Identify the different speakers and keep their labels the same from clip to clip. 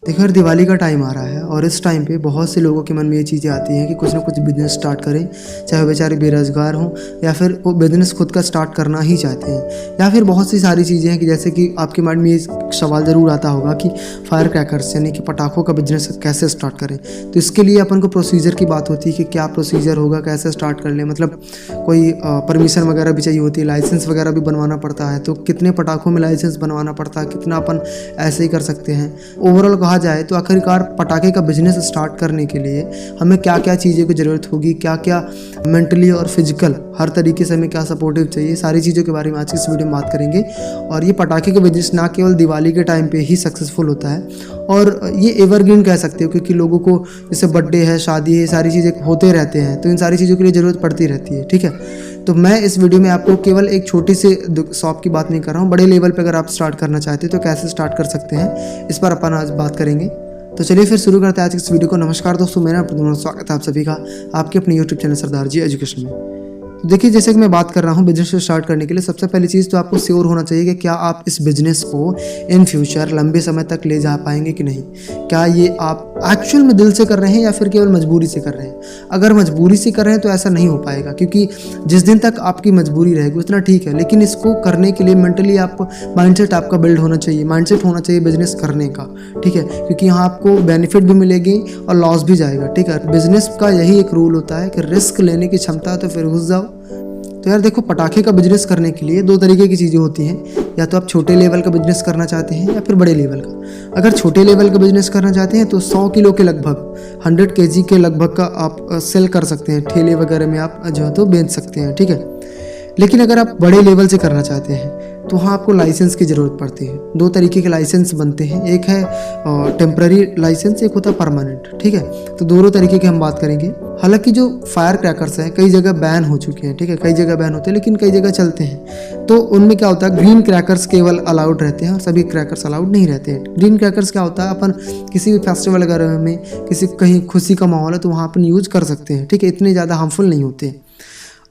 Speaker 1: देखो यार, दिवाली का टाइम आ रहा है और इस टाइम पे बहुत से लोगों के मन में ये चीज़ें आती हैं कि कुछ ना कुछ बिजनेस स्टार्ट करें, चाहे वो बेचारे बेरोजगार हों या फिर वो बिजनेस खुद का स्टार्ट करना ही चाहते हैं, या फिर बहुत सी सारी चीज़ें हैं कि जैसे कि आपके माइंड में ये सवाल ज़रूर आता होगा कि फायर क्रैकर्स यानी कि पटाखों का बिजनेस कैसे स्टार्ट करें। तो इसके लिए अपन को प्रोसीजर की बात होती है कि क्या प्रोसीजर होगा, कैसे स्टार्ट कर लें, मतलब कोई परमिशन वगैरह भी चाहिए होती है, लाइसेंस वगैरह भी बनवाना पड़ता है। तो कितने पटाखों में लाइसेंस बनवाना पड़ता है, कितना अपन ऐसे ही कर सकते हैं। ओवरऑल कहा जाए तो आखिरकार पटाखे का बिजनेस स्टार्ट करने के लिए हमें क्या क्या चीज़ों की ज़रूरत होगी, क्या क्या मेंटली और फिजिकल हर तरीके से हमें क्या सपोर्टिव चाहिए, सारी चीज़ों के बारे में आज की इस वीडियो में बात करेंगे। और ये पटाखे का बिजनेस ना केवल दिवाली के टाइम पे ही सक्सेसफुल होता है, और ये एवरग्रीन कह सकते हो, क्योंकि लोगों को जैसे बर्थडे है, शादी है, सारी चीज़ें होते रहते हैं, तो इन सारी चीज़ों के लिए ज़रूरत पड़ती रहती है। ठीक है, तो मैं इस वीडियो में आपको केवल एक छोटी सी शॉप की बात नहीं कर रहा हूँ, बड़े लेवल पे अगर आप स्टार्ट करना चाहते हैं तो कैसे स्टार्ट कर सकते हैं, इस पर अपन आज बात करेंगे। तो चलिए फिर शुरू करते हैं आज इस वीडियो को। नमस्कार दोस्तों, मेरा नाम स्वागत है आप सभी का आपके अपने यूट्यूब चैनल सरदार जी एजुकेशन में। तो देखिए, जैसे कि मैं बात कर रहा हूँ बिजनेस स्टार्ट करने के लिए सबसे पहली चीज़ तो आपको श्योर होना चाहिए कि क्या आप इस बिजनेस को इन फ्यूचर लंबे समय तक ले जा पाएंगे कि नहीं। क्या ये आप एक्चुअल में दिल से कर रहे हैं या फिर केवल मजबूरी से कर रहे हैं। अगर मजबूरी से कर रहे हैं तो ऐसा नहीं हो पाएगा, क्योंकि जिस दिन तक आपकी मजबूरी रहेगी उतना ठीक है, लेकिन इसको करने के लिए मेंटली आप माइंडसेट आपका बिल्ड होना चाहिए, माइंडसेट होना चाहिए बिजनेस करने का। ठीक है, क्योंकि यहाँ आपको बेनिफिट भी मिलेगी और लॉस भी जाएगा। ठीक है, बिजनेस का यही एक रूल होता है कि रिस्क लेने की क्षमता तो फिर घुस जाओ। तो यार देखो, पटाखे का बिजनेस करने के लिए दो तरीके की चीज़ें होती हैं, या तो आप छोटे लेवल का बिजनेस करना चाहते हैं या फिर बड़े लेवल का। अगर छोटे लेवल का बिजनेस करना चाहते हैं तो 100 किलो के लगभग 100 kg के लगभग का आप सेल कर सकते हैं, ठेले वगैरह में आप जो है तो बेच सकते हैं। ठीक है, लेकिन अगर आप बड़े लेवल से करना चाहते हैं तो वहाँ आपको लाइसेंस की ज़रूरत पड़ती है। दो तरीके के लाइसेंस बनते हैं, एक है टेम्पररी लाइसेंस, एक होता है परमानेंट। ठीक है, तो दोनों तरीके की हम बात करेंगे। हालांकि जो फायर क्रैकर्स हैं कई जगह बैन हो चुके हैं, ठीक है, कई जगह बैन होते हैं लेकिन कई जगह चलते हैं। तो उनमें क्या होता है, ग्रीन क्रैकर्स केवल अलाउड रहते हैं और सभी क्रैकर्स अलाउड नहीं रहते हैं। ग्रीन क्रैकर्स क्या होता है, अपन किसी भी फेस्टिवल वगैरह में, किसी कहीं खुशी का माहौल है तो वहाँ अपन यूज़ कर सकते हैं। ठीक है, इतने ज़्यादा हार्मफुल नहीं होते हैं।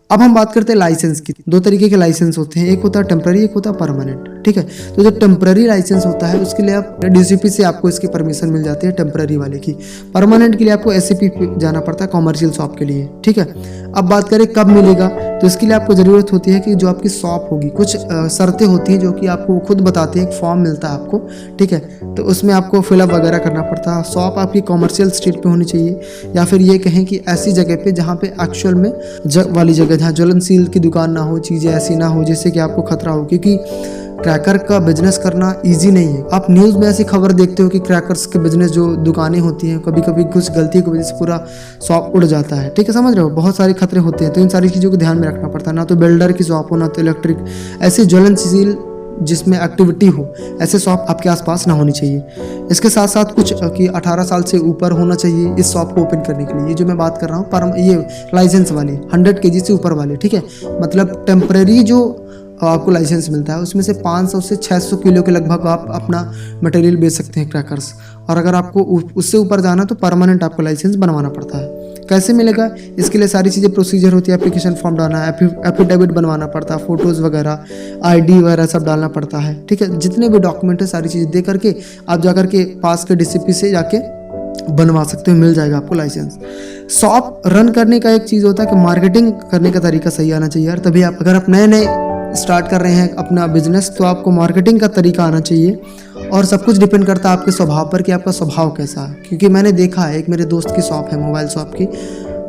Speaker 1: अब हम बात करते हैं लाइसेंस की। दो तरीके के लाइसेंस होते हैं, एक होता है टेम्पररी, एक होता है परमानेंट। ठीक है, तो जो टेम्पररी लाइसेंस होता है उसके लिए आप डीसीपी से आपको इसकी परमिशन मिल जाती है टेम्पररी वाले की। परमानेंट के लिए आपको एससीपी जाना पड़ता है कॉमर्शियल शॉप के लिए। ठीक है, अब बात करें कब मिलेगा, तो इसके लिए आपको ज़रूरत होती है कि जो आपकी शॉप होगी, कुछ शर्तें होती हैं जो कि आपको खुद बताते हैं, एक फॉर्म मिलता है आपको। ठीक है, तो उसमें आपको फिलअप वगैरह करना पड़ता है। शॉप आपकी कॉमर्शियल स्ट्रीट पे होनी चाहिए, या फिर ये कहें कि ऐसी जगह पे जहाँ पे एक्चुअल में वाली जगह, जहाँ ज्वलनशील की दुकान ना हो, चीज़ें ऐसी ना हो जिससे कि आपको खतरा हो, क्योंकि क्रैकर का बिजनेस करना इजी नहीं है। आप न्यूज़ में ऐसी खबर देखते हो कि क्रैकर्स के बिजनेस जो दुकानें होती हैं, कभी कभी कुछ गलती की वजह से पूरा शॉप उड़ जाता है। ठीक है, समझ रहे हो, बहुत सारे खतरे होते हैं। तो इन सारी चीज़ों को ध्यान में रखना पड़ता है। ना तो बिल्डर की शॉप हो, ना तो इलेक्ट्रिक, ऐसे ज्वलनशील जिसमें एक्टिविटी हो, ऐसे शॉप आपके आसपास ना होनी चाहिए। इसके साथ साथ कुछ कि 18 साल से ऊपर होना चाहिए इस शॉप को ओपन करने के लिए। ये जो मैं बात कर रहा हूँ पर ये लाइसेंस वाली 100 kg से ऊपर वाले। ठीक है, मतलब टेम्परेरी जो आपको लाइसेंस मिलता है उसमें से 500 से 600 किलो के लगभग आप अपना मटेरियल बेच सकते हैं क्रैकर्स। और अगर आपको उससे ऊपर जाना तो परमानेंट आपको लाइसेंस बनवाना पड़ता है। कैसे मिलेगा, इसके लिए सारी चीज़ें प्रोसीजर होती है। एप्लीकेशन फॉर्म डालना, एफिडेविट बनवाना पड़ता है, फोटोज़ वगैरह, आईडी वगैरह सब डालना पड़ता है। ठीक है, जितने भी डॉक्यूमेंट है सारी चीज़ें दे करके आप जाकर के पास के डीसीपी से जाके बनवा सकते हो, मिल जाएगा आपको लाइसेंस। शॉप रन करने का एक चीज़ होता है कि मार्केटिंग करने का तरीका सही आना चाहिए यार। तभी आप, अगर आप नए नए स्टार्ट कर रहे हैं अपना बिजनेस, तो आपको मार्केटिंग का तरीका आना चाहिए। और सब कुछ डिपेंड करता है आपके स्वभाव पर कि आपका स्वभाव कैसा है। क्योंकि मैंने देखा है, एक मेरे दोस्त की शॉप है मोबाइल शॉप की,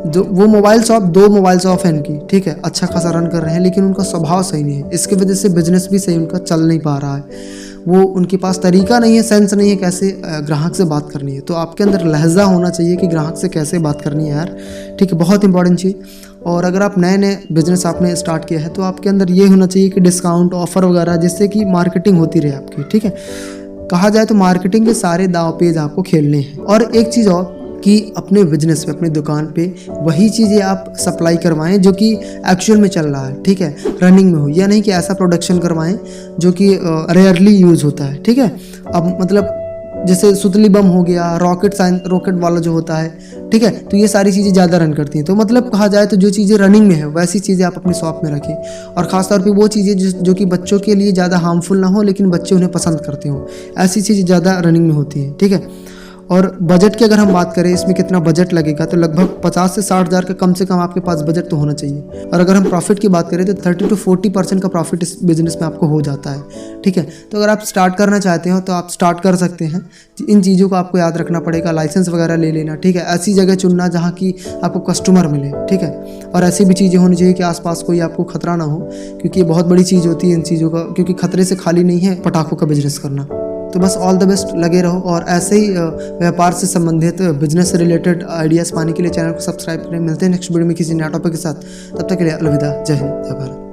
Speaker 1: जो वो मोबाइल शॉप, 2 मोबाइल शॉप है इनकी। ठीक है, अच्छा खासा रन कर रहे हैं, लेकिन उनका स्वभाव सही नहीं है। इसकी वजह से बिजनेस भी सही उनका चल नहीं पा रहा है। वो उनके पास तरीका नहीं है, सेंस नहीं है कैसे ग्राहक से बात करनी है। तो आपके अंदर लहजा होना चाहिए कि ग्राहक से कैसे बात करनी है यार। ठीक है, बहुत इंपॉर्टेंट चीज़। और अगर आप नए नए बिजनेस आपने स्टार्ट किया है तो आपके अंदर ये होना चाहिए कि डिस्काउंट ऑफर वगैरह, जिससे कि मार्केटिंग होती रहे आपकी। ठीक है, कहा जाए तो मार्केटिंग के सारे दांव पेज आपको खेलने हैं। और एक चीज़ और कि अपने बिजनेस पे, अपनी दुकान पे वही चीज़ें आप सप्लाई करवाएं जो कि एक्चुअल में चल रहा है। ठीक है, रनिंग में हो, या नहीं कि ऐसा प्रोडक्शन करवाएं जो कि रेयरली यूज़ होता है। ठीक है, अब मतलब जैसे सुतली बम हो गया, रॉकेट वाला जो होता है। ठीक है, तो ये सारी चीज़ें ज़्यादा रन करती हैं। तो मतलब कहा जाए तो जो चीज़ें रनिंग में है वैसी चीज़ें आप अपनी शॉप में रखें। और ख़ासतौर पे वो चीज़ें जो कि बच्चों के लिए ज़्यादा हार्मफुल ना हो, लेकिन बच्चे उन्हें पसंद करते हो, ऐसी चीज़ें ज़्यादा रनिंग में होती हैं। ठीक है, और बजट की अगर हम बात करें इसमें कितना बजट लगेगा, तो लगभग 50 से 60 हज़ार का कम से कम आपके पास बजट तो होना चाहिए। और अगर हम प्रॉफिट की बात करें तो 30 to 40% का प्रॉफिट इस बिज़नेस में आपको हो जाता है। ठीक है, तो अगर आप स्टार्ट करना चाहते हो तो आप स्टार्ट कर सकते हैं। इन चीज़ों को आपको याद रखना पड़ेगा, लाइसेंस वगैरह ले लेना। ठीक है, ऐसी जगह चुनना जहाँ की आपको कस्टमर मिले। ठीक है, और ऐसी भी चीज़ें होनी चाहिए कि आसपास कोई आपको खतरा ना हो, क्योंकि ये बहुत बड़ी चीज़ होती है इन चीज़ों का, क्योंकि खतरे से खाली नहीं है पटाखों का बिजनेस करना। तो बस ऑल द बेस्ट, लगे रहो और ऐसे ही व्यापार से संबंधित बिजनेस से रिलेटेड आइडियाज़ पाने के लिए चैनल को सब्सक्राइब करें। मिलते हैं नेक्स्ट वीडियो में किसी नया टॉपिक के साथ। तब तक के लिए अलविदा। जय हिंद, जय भारत।